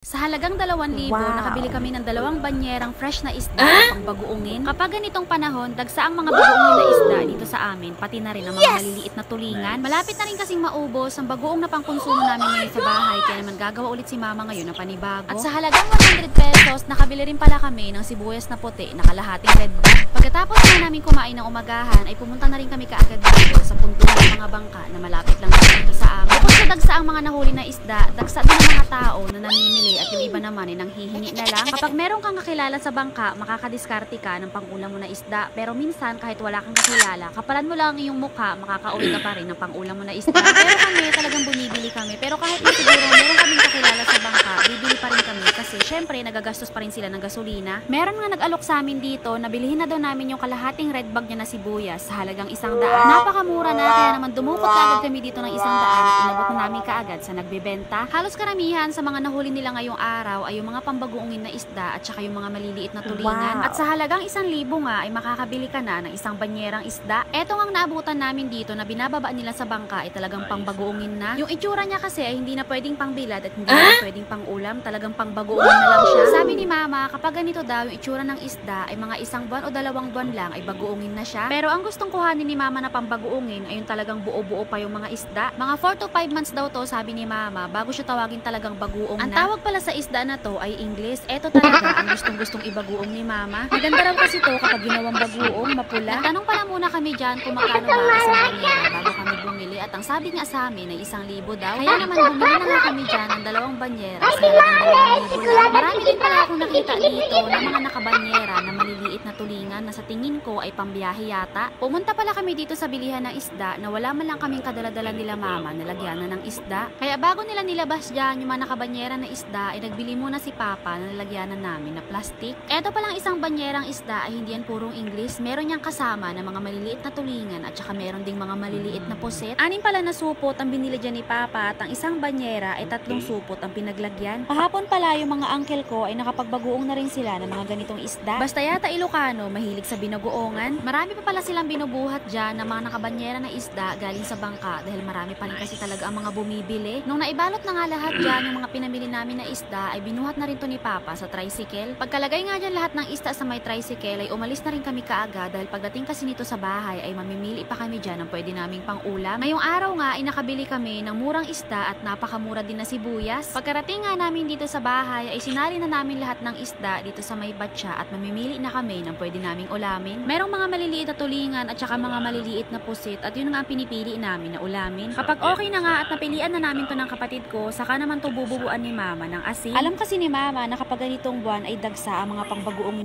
Sa halagang 2,000, Wow. nakabili kami ng 2 banyerang fresh na isda pang bagoongin. Kapag ganitong panahon, dagsa ang mga bagoongin na isda dito sa amin, pati na rin ang mga maliliit na tulingan. Malapit na rin kasing maubos ang bagoong na pangkonsumo namin ngayon sa bahay, kaya naman gagawa ulit si mama ngayon ng panibago. At sa halagang 100 pesos, nakabili rin pala kami ng sibuyas na puti na kalahating red bag. Pagkatapos na namin kumain ng umagahan, ay pumunta na rin kami kaagad dito sa puntuhan ng mga bangka na malapit lang dito sa amin. Bukod sa dagsa ang mga nahuli na isda, dagsa din ang mga tao na namimili at yung iba naman ay nanghihingi na lang. Kapag meron kang kakilala sa bangka, makakadiskarte ka ng pangulam mo na isda. Pero minsan, kahit wala kang kakilala, kapalan mo lang iyong mukha, makakauwi ka pa rin ng pangulam mo na isda. Pero kami, talagang bumibili kami. Pero kahit na siguro meron kaming kakilala sa bangka, bibili pa rin kami kasi syempre, nagagastos pa rin sila ng gasolina. Meron nga nag-alok sa amin dito, nabilihin na daw namin yung kalahating red bag niya na sibuyas sa halagang 100. Napakamura na, kaya naman dumukot kaagad kami dito ng 100 at inabot na namin kaagad sa nagbebenta. Halos karamihan sa mga nahuli nila ngayong araw ay yung mga pambagoongin na isda at saka yung mga maliliit na tulingan. Wow. At sa halagang 1,000 nga ay makakabili ka na ng isang banyerang isda. Eto ngang naabutan namin dito na binababa nila sa bangka ay talagang pangbagoongin na. Yung itsura niya kasi ay hindi na pwedeng pangbilad at hindi na pwedeng pangulam, talagang pangbagoongin na lang siya. Sabi ni mama, kapag ganito daw yung itsura ng isda ay mga 1 buwan o 2 buwan lang ay bagoongin na siya. Pero ang gustong kuhanin ni mama na pambagoongin ay yung talagang buo-buo pa yung mga isda. Mga 4 to 5 months daw to, sabi ni mama, bago siya tawagin talagang bagoong na. Ang tawag pala sa isda na to ay English. Eto talaga ang gustong-gustong ibagoong ni mama. Maganda raw kasi to kapag ginawang bagoong, mapula. Nagtanong pala muna kami dyan kung magkano ba isang banyera bago kami bumili. At ang sabi nga sa amin ay 1,000 daw. Kaya naman bumili na nga kami dyan ng 2 banyera sa halagang 2,000 lang. Marami din pala akong nakita dito ng mga nakabanyera na maliliit na tulingan na sa tingin ko ay pambiyahe yata. Pumunta pala kami dito sa bilihan ng isda na wala man lang kaming kadala-dala nila mama na lagyan na ng isda. Kaya bago nila nilabas dyan yung mga nakabanyera na isda ay nagbili muna si papa na lalagyanan namin na plastic. Eto palang isang banyerang isda ay hindi yan purong English. Meron niyang kasama na mga maliliit na tulingan at saka meron ding mga maliliit na puset. 6 pala na supot ang binili dyan ni papa at ang isang banyera ay 3 supot ang pinaglagyan. Kahapon pala yung mga uncle ko ay nakapagbagoong na rin sila ng mga ganitong isda. Basta yata Ilocano mahilig sa binagoongan. Marami pa pala silang binubuhat dyan ng mga nakabanyera na isda galing sa bangka dahil marami pa rin kasi talaga ang mga bumibili. Nung naibalot na nga lahat dyan yung mga pinamili namin na isda ay binuhat na rin to ni papa sa tricycle. Pagkalagay nga dyan lahat ng isda sa may tricycle ay umalis na rin kami kaagad dahil pagdating kasi nito sa bahay ay mamimili pa kami dyan ng pwede naming pang-ulam. Ngayong araw nga ay nakabili kami ng murang isda at napakamura din na sibuyas. Pagkarating nga namin dito sa bahay ay sinali na namin lahat ng isda dito sa may batya at mamimili na kami ng pwede naming ulamin. Merong mga maliliit na tulingan at saka mga maliliit na pusit at yun nga ang pinipili namin na ulamin. Kapag okay na nga at napilian na namin to ng kapatid ko, saka naman to bububuan ni mama ng asin. Alam kasi ni mama na kapag ganitong buwan ay dagsa ang mga pangbagoong